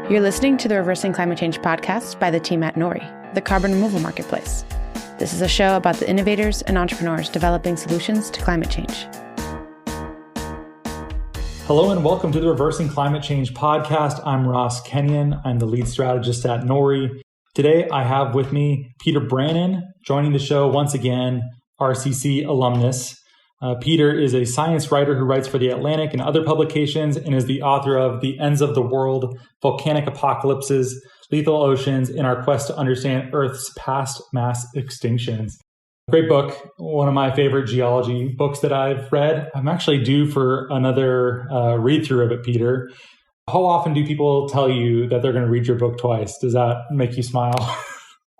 You're listening to the Reversing Climate Change podcast by the team at Nori, the carbon removal marketplace. This is a show about the innovators and entrepreneurs developing solutions to climate change. Hello and welcome to the Reversing Climate Change podcast. I'm Ross Kenyon. I'm the lead strategist at Nori. Today I have with me Peter Brannen, joining the show once again, RCC alumnus. Peter is a science writer who writes for The Atlantic and other publications and is the author of The Ends of the World, Volcanic Apocalypses, Lethal Oceans, in Our Quest to Understand Earth's Past Mass Extinctions. Great book, one of my favorite geology books that I've read. I'm actually due for another read-through of it, Peter. How often do people tell you that they're going to read your book twice? Does that make you smile?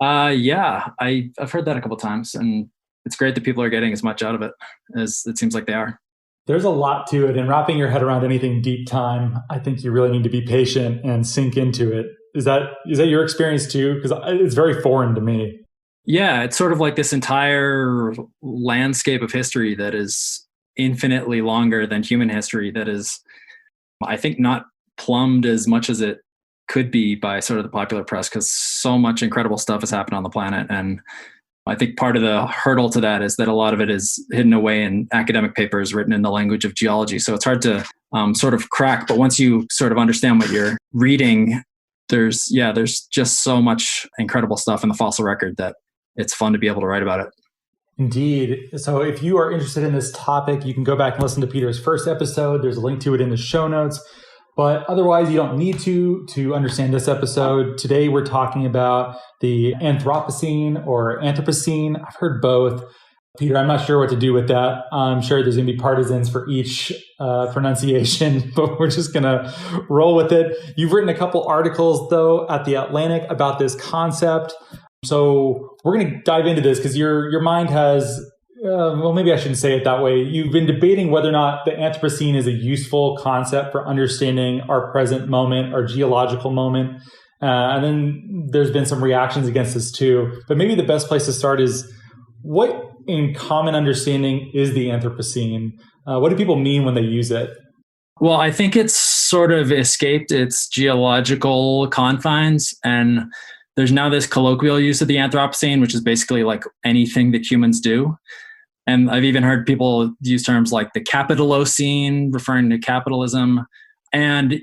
Yeah, I've heard that a couple of times, and it's great that people are getting as much out of it as it seems like they are. There's a lot to it, and wrapping your head around anything deep time, I think you really need to be patient and sink into it. Is that your experience too? Because it's very foreign to me. Yeah, it's sort of like this entire landscape of history that is infinitely longer than human history that is, I think, not plumbed as much as it could be by sort of the popular press, because so much incredible stuff has happened on the planet. And I think part of the hurdle to that is that a lot of it is hidden away in academic papers written in the language of geology. So it's hard to sort of crack. But once you sort of understand what you're reading, there's just so much incredible stuff in the fossil record that it's fun to be able to write about it. Indeed. So if you are interested in this topic, you can go back and listen to Peter's first episode. There's a link to it in the show notes. But otherwise, you don't need to understand this episode. Today, we're talking about the Anthropocene or Anthropocene. I've heard both. Peter, I'm not sure what to do with that. I'm sure there's going to be partisans for each pronunciation, but we're just going to roll with it. You've written a couple articles, though, at The Atlantic about this concept. So we're going to dive into this because your mind has... well, maybe I shouldn't say it that way. You've been debating whether or not the Anthropocene is a useful concept for understanding our present moment, our geological moment. And then there's been some reactions against this too. But maybe the best place to start is, what in common understanding is the Anthropocene? What do people mean when they use it? Well, I think it's sort of escaped its geological confines, and there's now this colloquial use of the Anthropocene, which is basically like anything that humans do. And I've even heard people use terms like the capitalocene, referring to capitalism. And,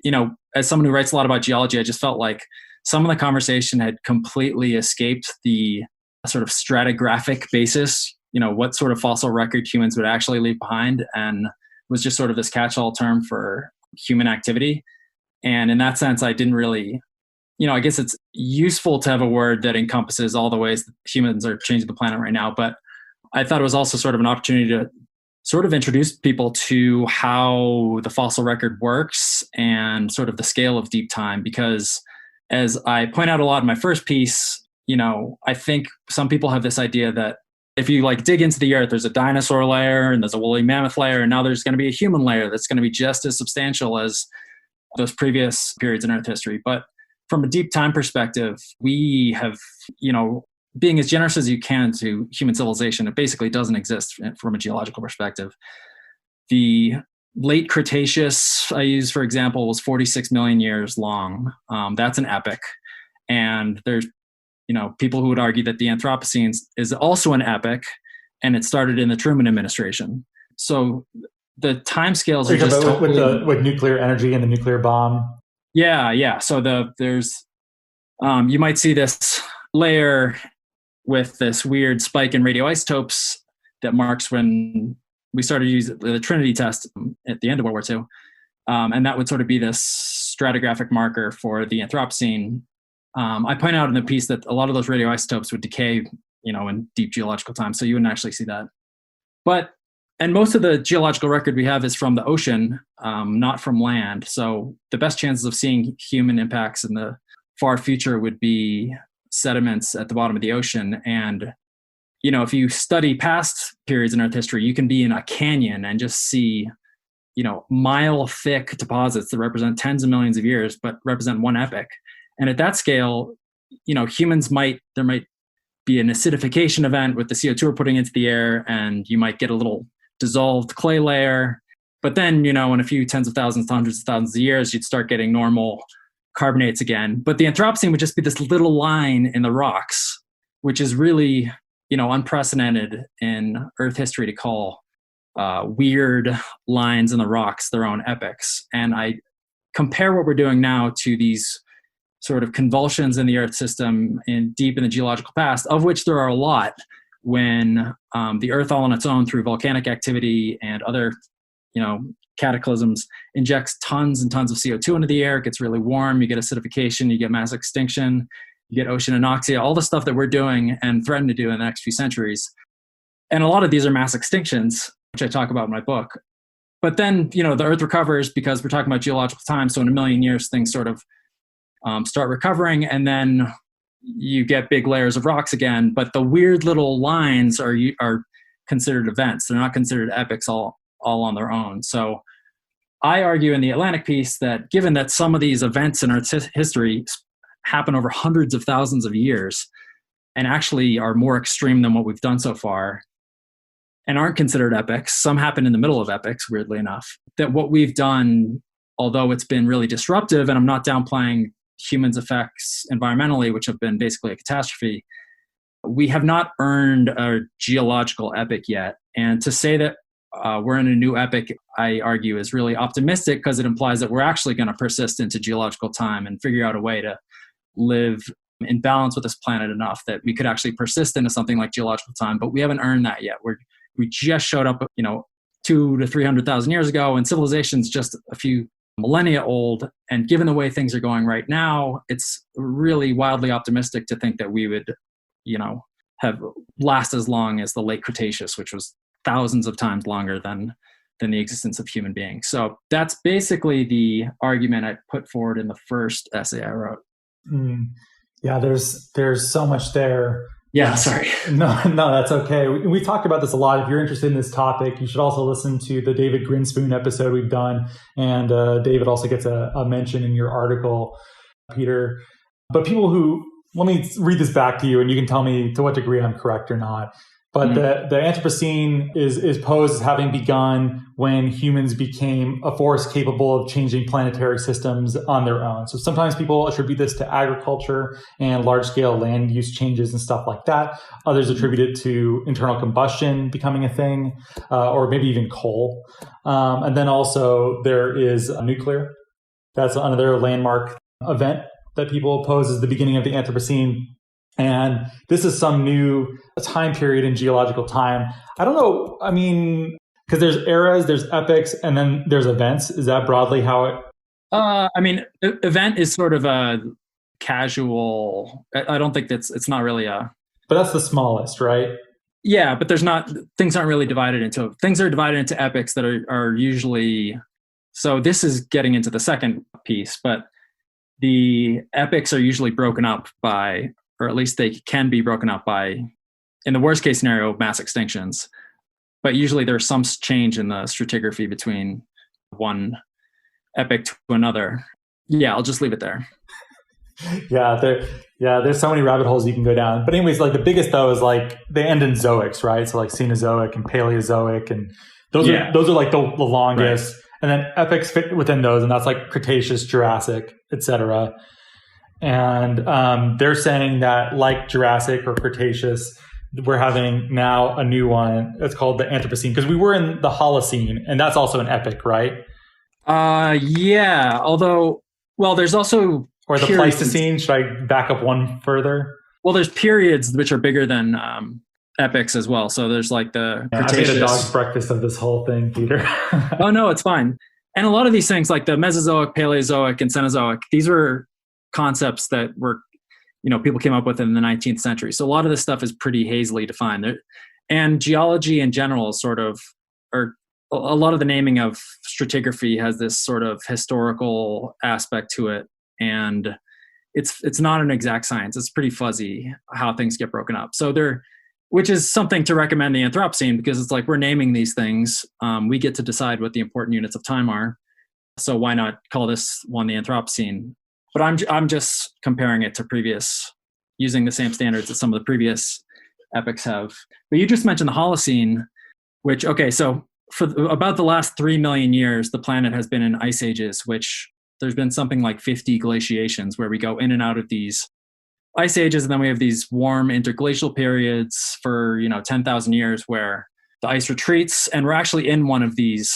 as someone who writes a lot about geology, I just felt like some of the conversation had completely escaped the sort of stratigraphic basis, what sort of fossil record humans would actually leave behind, and was just sort of this catch-all term for human activity. And in that sense, I didn't really, I guess it's useful to have a word that encompasses all the ways that humans are changing the planet right now. But I thought it was also sort of an opportunity to sort of introduce people to how the fossil record works and sort of the scale of deep time. Because as I point out a lot in my first piece, I think some people have this idea that if you dig into the earth, there's a dinosaur layer and there's a woolly mammoth layer, and now there's going to be a human layer that's going to be just as substantial as those previous periods in Earth history. But from a deep time perspective, we have, being as generous as you can to human civilization, it basically doesn't exist from a geological perspective. The late Cretaceous, I use for example, was 46 million years long. That's an epoch. And there's, people who would argue that the Anthropocene is also an epoch, and it started in the Truman administration. So the timescales are just with nuclear energy and the nuclear bomb. Yeah. So there's you might see this layer with this weird spike in radioisotopes that marks when we started to use the Trinity test at the end of World War II. And that would sort of be this stratigraphic marker for the Anthropocene. I point out in the piece that a lot of those radioisotopes would decay, in deep geological time. So you wouldn't actually see that. And most of the geological record we have is from the ocean, not from land. So the best chances of seeing human impacts in the far future would be sediments at the bottom of the ocean. And, if you study past periods in Earth history, you can be in a canyon and just see, mile thick deposits that represent tens of millions of years, but represent one epoch. And at that scale, humans there might be an acidification event with the CO2 we're putting into the air, and you might get a little dissolved clay layer. But then, in a few tens of thousands to hundreds of thousands of years, you'd start getting normal carbonates again. But the Anthropocene would just be this little line in the rocks, which is really, unprecedented in Earth history to call weird lines in the rocks their own epochs. And I compare what we're doing now to these sort of convulsions in the Earth system deep in the geological past, of which there are a lot, when the Earth all on its own through volcanic activity and other, cataclysms injects tons and tons of CO2 into the air. It gets really warm. You get acidification. You get mass extinction. You get ocean anoxia. All the stuff that we're doing and threaten to do in the next few centuries. And a lot of these are mass extinctions, which I talk about in my book. But then, the Earth recovers because we're talking about geological time. So in a million years, things sort of start recovering, and then you get big layers of rocks again. But the weird little lines are considered events. They're not considered epochs all on their own. So I argue in the Atlantic piece that given that some of these events in Earth's history happen over hundreds of thousands of years and actually are more extreme than what we've done so far and aren't considered epochs, some happen in the middle of epochs, weirdly enough, that what we've done, although it's been really disruptive, and I'm not downplaying humans' effects environmentally, which have been basically a catastrophe, we have not earned a geological epoch yet. And to say that we're in a new epoch, I argue, is really optimistic because it implies that we're actually going to persist into geological time and figure out a way to live in balance with this planet enough that we could actually persist into something like geological time. But we haven't earned that yet. We just showed up, 200,000 to 300,000 years ago, and civilization's just a few millennia old. And given the way things are going right now, it's really wildly optimistic to think that we would, have last as long as the late Cretaceous, which was thousands of times longer than the existence of human beings. So that's basically the argument I put forward in the first essay I wrote. Yeah, there's so much there. Yeah, sorry. No, that's okay. We talked about this a lot. If you're interested in this topic, you should also listen to the David Grinspoon episode we've done. And David also gets a mention in your article, Peter. But let me read this back to you and you can tell me to what degree I'm correct or not. But the Anthropocene is posed as having begun when humans became a force capable of changing planetary systems on their own. So sometimes people attribute this to agriculture and large-scale land use changes and stuff like that. Others attribute it to internal combustion becoming a thing, or maybe even coal. And then also there is nuclear. That's another landmark event that people pose as the beginning of the Anthropocene. And this is some new time period in geological time. I don't know. I mean, because there's eras, there's epochs, and then there's events. Is that broadly how it? Event is sort of a casual. I don't think it's not really a. But that's the smallest, right? Yeah, but things aren't really divided into. Things are divided into epochs that are usually. So this is getting into the second piece, but the epochs are usually broken up by, or at least they can be broken up by, in the worst case scenario, mass extinctions. But usually there's some change in the stratigraphy between one epoch to another. Yeah, I'll just leave it there. There's so many rabbit holes you can go down. But anyways, like the biggest though is like they end in zoics, right? So like Cenozoic and Paleozoic, and those are like the longest. Right. And then epochs fit within those, and that's like Cretaceous, Jurassic, etc. And they're saying that like Jurassic or Cretaceous, we're having now a new one. It's called the Anthropocene, because we were in the Holocene, and that's also an epoch, right? Yeah. Although, well, there's also or the periods. Pleistocene. Should I back up one further? Well, there's periods which are bigger than epochs as well. So there's like the Cretaceous. I made a dog's breakfast of this whole thing, Peter. Oh no, it's fine. And a lot of these things, like the Mesozoic, Paleozoic, and Cenozoic, these were concepts that were, people came up with in the 19th century. So a lot of this stuff is pretty hazily defined. And geology in general sort of, or a lot of the naming of stratigraphy has this sort of historical aspect to it. And it's not an exact science. It's pretty fuzzy how things get broken up. So which is something to recommend the Anthropocene, because it's like we're naming these things. We get to decide what the important units of time are. So why not call this one the Anthropocene? But I'm just comparing it to using the same standards that some of the previous epochs have. But you just mentioned the Holocene, which, okay, so for about the last 3 million years, the planet has been in ice ages, which there's been something like 50 glaciations where we go in and out of these ice ages, and then we have these warm interglacial periods for 10,000 years where the ice retreats, and we're actually in one of these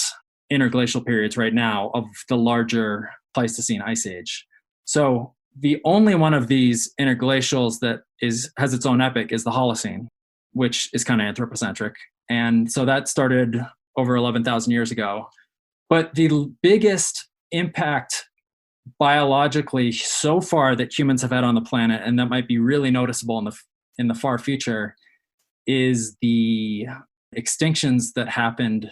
interglacial periods right now of the larger Pleistocene ice age. So the only one of these interglacials that has its own epoch is the Holocene, which is kind of anthropocentric. And so that started over 11,000 years ago. But the biggest impact biologically so far that humans have had on the planet, and that might be really noticeable in the far future, is the extinctions that happened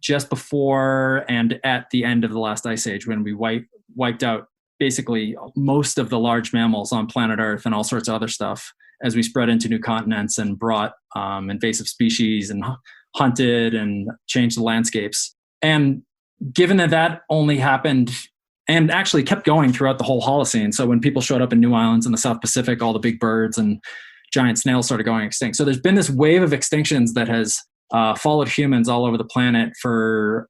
just before and at the end of the last ice age, when we wiped out basically most of the large mammals on planet Earth and all sorts of other stuff as we spread into new continents and brought invasive species and hunted and changed the landscapes. And given that only happened and actually kept going throughout the whole Holocene, so when people showed up in new islands in the South Pacific, all the big birds and giant snails started going extinct. So there's been this wave of extinctions that has followed humans all over the planet for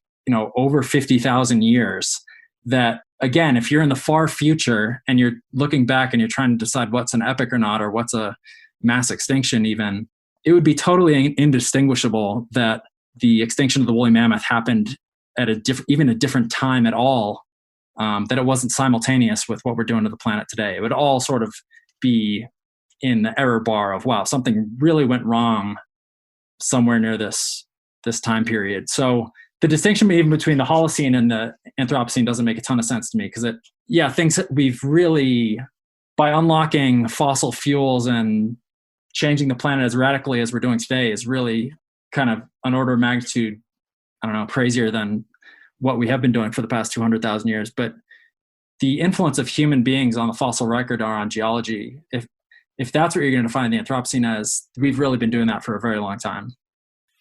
over 50,000 years. That, again, if you're in the far future and you're looking back and you're trying to decide what's an epoch or not, or what's a mass extinction even, it would be totally indistinguishable that the extinction of the woolly mammoth happened at a different time at all, that it wasn't simultaneous with what we're doing to the planet today. It would all sort of be in the error bar of, wow, something really went wrong somewhere near this time period. So the distinction even between the Holocene and the Anthropocene doesn't make a ton of sense to me, because things that we've really, by unlocking fossil fuels and changing the planet as radically as we're doing today, is really kind of an order of magnitude, crazier than what we have been doing for the past 200,000 years. But the influence of human beings on the fossil record or on geology, if that's what you're going to define the Anthropocene as, we've really been doing that for a very long time.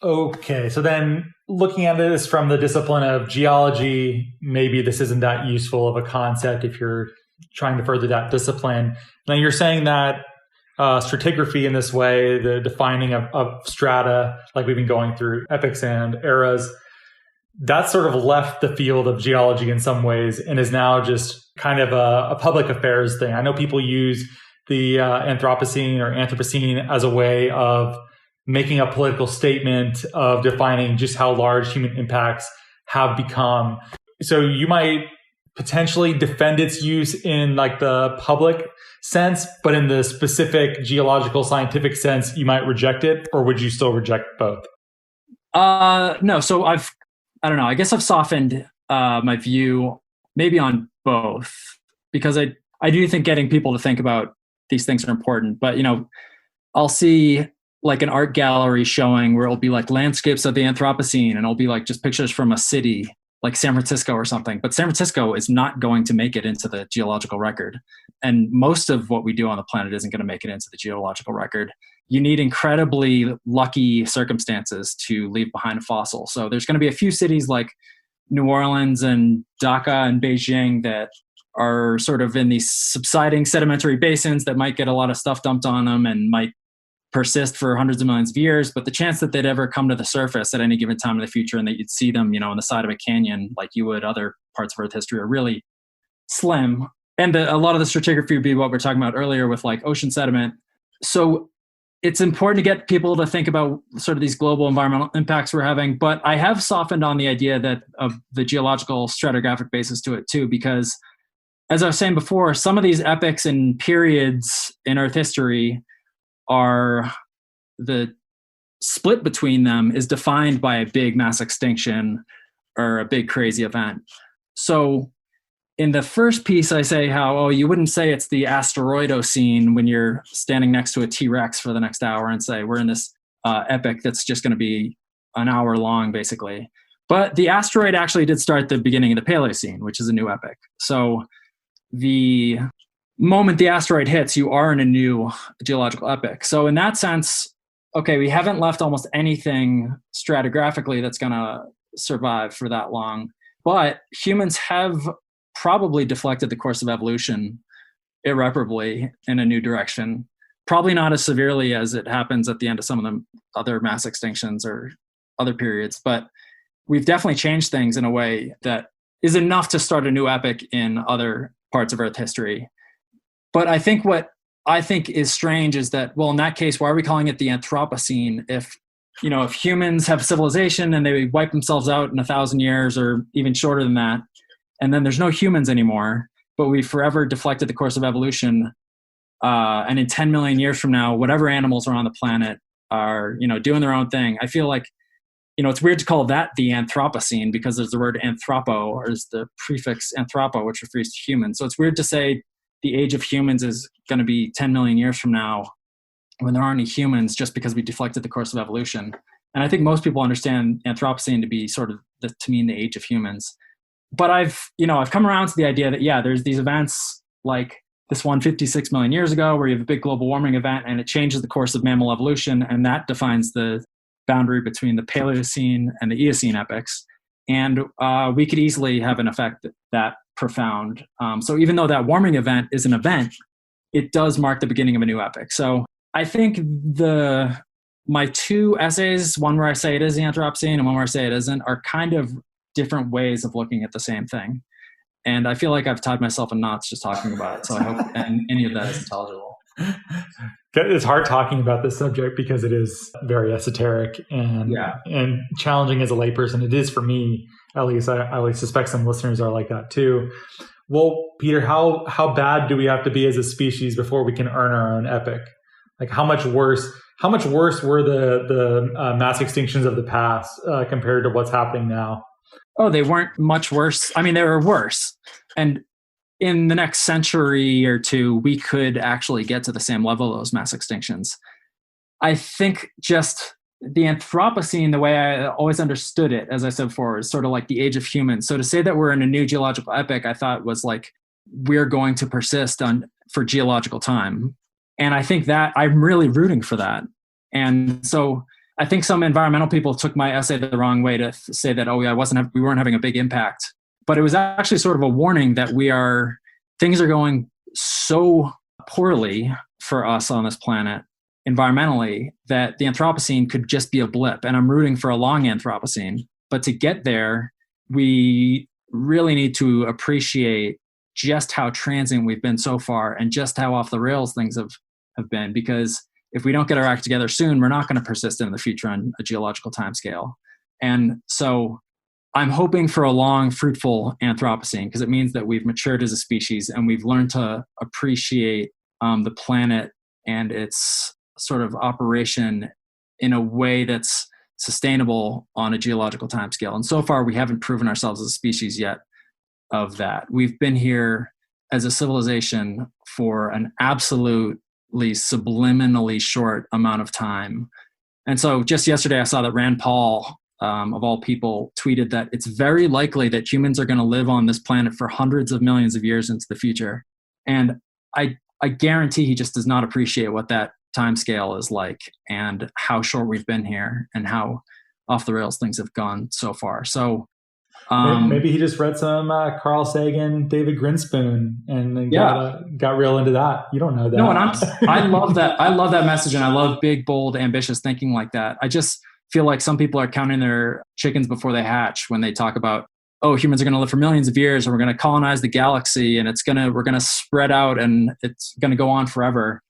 Okay, so then looking at this from the discipline of geology, maybe this isn't that useful of a concept if you're trying to further that discipline. Now you're saying that stratigraphy in this way, the defining of strata, like we've been going through epochs and eras, that sort of left the field of geology in some ways and is now just kind of a public affairs thing. I know people use the Anthropocene or Anthropocene as a way of making a political statement of defining just how large human impacts have become. So you might potentially defend its use in like the public sense, but in the specific geological scientific sense, you might reject it, or would you still reject both? No. So I don't know. I guess I've softened my view maybe on both, because I do think getting people to think about these things are important. But, I'll see like an art gallery showing where it'll be like landscapes of the Anthropocene, and it'll be like just pictures from a city like San Francisco or something. But San Francisco is not going to make it into the geological record. And most of what we do on the planet isn't going to make it into the geological record. You need incredibly lucky circumstances to leave behind a fossil. So there's going to be a few cities like New Orleans and Dhaka and Beijing that are sort of in these subsiding sedimentary basins that might get a lot of stuff dumped on them and might persist for hundreds of millions of years. But the chance that they'd ever come to the surface at any given time in the future and that you'd see them, on the side of a canyon like you would other parts of Earth history, are really slim. And a lot of the stratigraphy would be what we're talking about earlier with like ocean sediment. So it's important to get people to think about sort of these global environmental impacts we're having. But I have softened on the idea that of the geological stratigraphic basis to it too, because as I was saying before, some of these epochs and periods in Earth history are, the split between them is defined by a big mass extinction or a big crazy event. So in the first piece, I say how, you wouldn't say it's the asteroidocene when you're standing next to a T-Rex for the next hour and say, we're in this epoch that's just going to be an hour long, basically. But the asteroid actually did start the beginning of the Paleocene, which is a new epoch. So the moment the asteroid hits, you are in a new geological epoch. So in that sense, okay, we haven't left almost anything stratigraphically that's going to survive for that long. But humans have probably deflected the course of evolution irreparably in a new direction. Probably not as severely as it happens at the end of some of the other mass extinctions or other periods, but we've definitely changed things in a way that is enough to start a new epoch in other parts of Earth history. But I think what I think is strange is that, well, in that case, why are we calling it the Anthropocene if humans have civilization and they wipe themselves out in 1,000 years or even shorter than that, and then there's no humans anymore, but we forever deflected the course of evolution. And in 10 million years from now, whatever animals are on the planet are, doing their own thing. I feel like, it's weird to call that the Anthropocene because there's the word anthropo, or is the prefix anthropo, which refers to humans. So it's weird to say the age of humans is going to be 10 million years from now when there aren't any humans, just because we deflected the course of evolution. And I think most people understand Anthropocene to be sort of to mean the age of humans. But I've come around to the idea that, there's these events like this one 56 million years ago where you have a big global warming event and it changes the course of mammal evolution. And that defines the boundary between the Paleocene and the Eocene epochs. And we could easily have an effect that profound. So even though that warming event is an event, it does mark the beginning of a new epoch. So I think my two essays, one where I say it is the Anthropocene and one where I say it isn't, are kind of different ways of looking at the same thing. And I feel like I've tied myself in knots just talking about it. So I hope any of that is intelligible. It's hard talking about this subject because it is very esoteric and challenging as a layperson. It is for me, at least. I suspect some listeners are like that too. Well, Peter, how bad do we have to be as a species before we can earn our own epic? Like how much worse were the mass extinctions of the past compared to what's happening now? Oh, they weren't much worse. I mean, they were worse. And in the next century or two, we could actually get to the same level of those mass extinctions. I think just the Anthropocene, the way I always understood it, as I said before, is sort of like the age of humans. So to say that we're in a new geological epoch, I thought was like, we're going to persist for geological time. And I think that I'm really rooting for that. And so I think some environmental people took my essay the wrong way to say that, we weren't having a big impact. But it was actually sort of a warning that things are going so poorly for us on this planet environmentally that the Anthropocene could just be a blip. And I'm rooting for a long Anthropocene. But to get there, we really need to appreciate just how transient we've been so far and just how off the rails things have been. Because if we don't get our act together soon, we're not going to persist in the future on a geological timescale. And so I'm hoping for a long, fruitful Anthropocene because it means that we've matured as a species and we've learned to appreciate the planet and its sort of operation in a way that's sustainable on a geological timescale. And so far, we haven't proven ourselves as a species yet of that. We've been here as a civilization for an absolutely subliminally short amount of time. And so just yesterday, I saw that Rand Paul, of all people, tweeted that it's very likely that humans are going to live on this planet for hundreds of millions of years into the future. And I guarantee he just does not appreciate what that time scale is like and how short we've been here and how off the rails things have gone so far. So maybe he just read some Carl Sagan, David Grinspoon, and got real into that. You don't know that. No, and I love that. I love that message, and I love big, bold, ambitious thinking like that. I just feel like some people are counting their chickens before they hatch when they talk about, humans are going to live for millions of years, and we're going to colonize the galaxy, and we're going to spread out, and it's going to go on forever.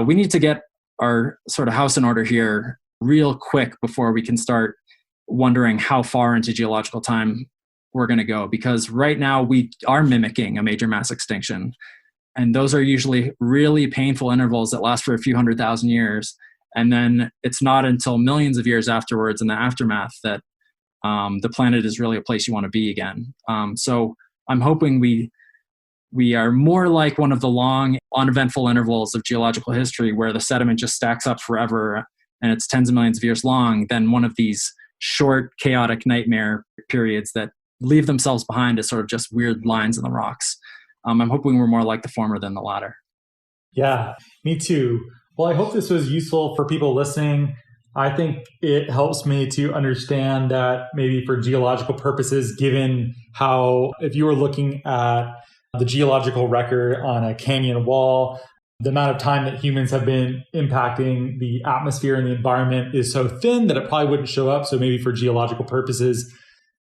We need to get our sort of house in order here real quick before we can start wondering how far into geological time we're going to go, because right now we are mimicking a major mass extinction. And those are usually really painful intervals that last for a few 100,000 years. And then it's not until millions of years afterwards in the aftermath that the planet is really a place you want to be again. So I'm hoping we are more like one of the long, uneventful intervals of geological history where the sediment just stacks up forever and it's tens of millions of years long than one of these short, chaotic nightmare periods that leave themselves behind as sort of just weird lines in the rocks. I'm hoping we're more like the former than the latter. Yeah, me too. Well, I hope this was useful for people listening. I think it helps me to understand that maybe for geological purposes, given how, if you were looking at the geological record on a canyon wall, the amount of time that humans have been impacting the atmosphere and the environment is so thin that it probably wouldn't show up. So maybe for geological purposes,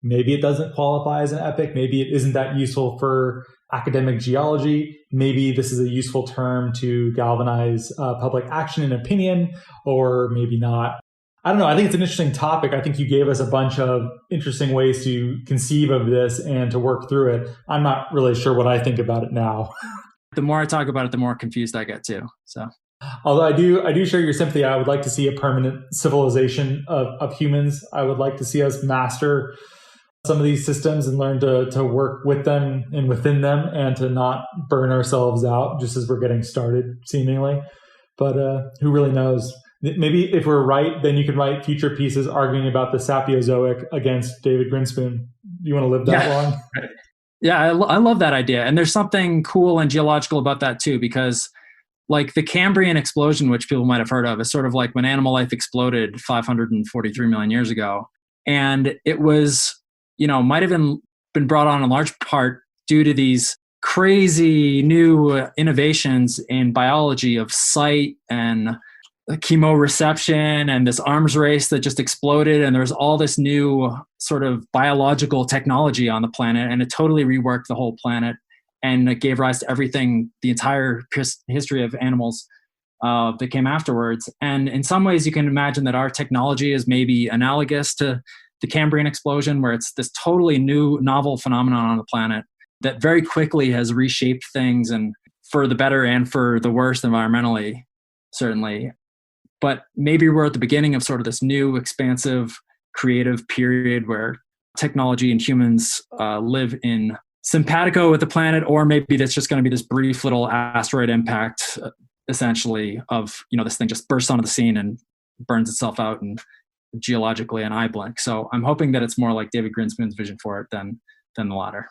Maybe it doesn't qualify as an epic. Maybe it isn't that useful for academic geology. Maybe this is a useful term to galvanize public action and opinion, or maybe not. I don't know. I think it's an interesting topic. I think you gave us a bunch of interesting ways to conceive of this and to work through it. I'm not really sure what I think about it now. The more I talk about it, the more confused I get too. So, although I do share your sympathy. I would like to see a permanent civilization of humans. I would like to see us master some of these systems and learn to work with them and within them, and to not burn ourselves out just as we're getting started, seemingly. But who really knows? Maybe if we're right, then you can write future pieces arguing about the Sapiozoic against David Grinspoon. Do you want to live that long? Yeah, I love that idea. And there's something cool and geological about that too, because like the Cambrian explosion, which people might have heard of, is sort of like when animal life exploded 543 million years ago. And it was, might have been brought on in large part due to these crazy new innovations in biology of sight and chemoreception and this arms race that just exploded, and there's all this new sort of biological technology on the planet, and it totally reworked the whole planet, and it gave rise to everything, the entire history of animals that came afterwards. And in some ways you can imagine that our technology is maybe analogous to the Cambrian explosion, where it's this totally new novel phenomenon on the planet that very quickly has reshaped things, and for the better and for the worse environmentally, certainly. But maybe we're at the beginning of sort of this new, expansive, creative period where technology and humans live in simpatico with the planet, or maybe that's just going to be this brief little asteroid impact, essentially, of, this thing just bursts onto the scene and burns itself out and geologically an eye blink. So I'm hoping that it's more like David Grinspoon's vision for it than the latter.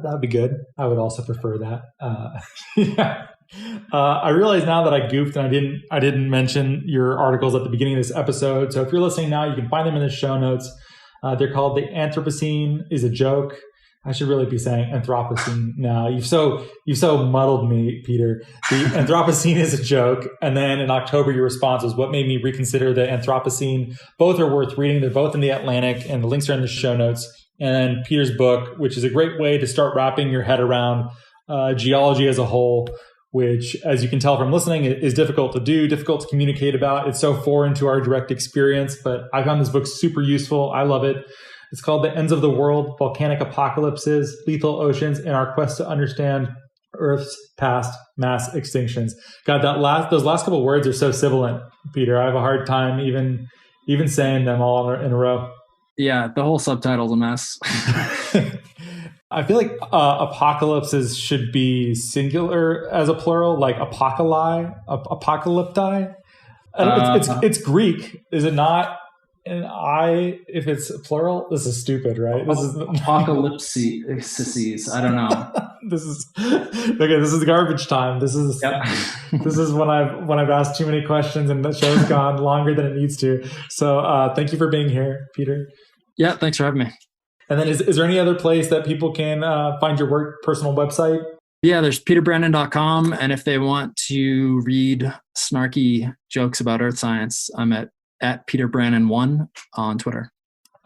That'd be good. I would also prefer that. Yeah. I realize now that I goofed and I didn't mention your articles at the beginning of this episode. So if you're listening now, you can find them in the show notes. They're called "The Anthropocene is a Joke." I should really be saying Anthropocene now. You've so muddled me, Peter. The Anthropocene is a joke. And then in October, your response was what made me reconsider the Anthropocene. Both are worth reading. They're both in the Atlantic, and the links are in the show notes. And Peter's book, which is a great way to start wrapping your head around geology as a whole, which, as you can tell from listening, is difficult to do, difficult to communicate about. It's so foreign to our direct experience, but I found this book super useful. I love it. It's called The Ends of the World, Volcanic Apocalypses, Lethal Oceans, and Our Quest to Understand Earth's Past Mass Extinctions. God, those last couple words are so sibilant, Peter. I have a hard time even saying them all in a row. Yeah, the whole subtitle's a mess. I feel like apocalypses should be singular as a plural, like apocalypti. It's Greek, is it not? And if it's plural, this is stupid, right? This is apocalypses. I don't know. This is garbage time. This is when I've asked too many questions and the show's gone longer than it needs to. So thank you for being here, Peter. Yeah, thanks for having me. And then is there any other place that people can find your work, personal website? Yeah, there's peterbrannen.com. And if they want to read snarky jokes about earth science, I'm at Peter Brannen 1 on Twitter.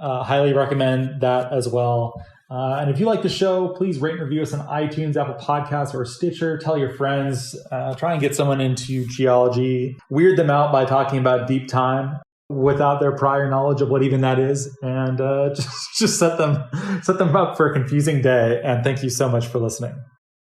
Highly recommend that as well. And if you like the show, please rate and review us on iTunes, Apple Podcasts, or Stitcher. Tell your friends. Try and get someone into geology. Weird them out by talking about deep time without their prior knowledge of what even that is, and just set them up for a confusing day. And thank you so much for listening.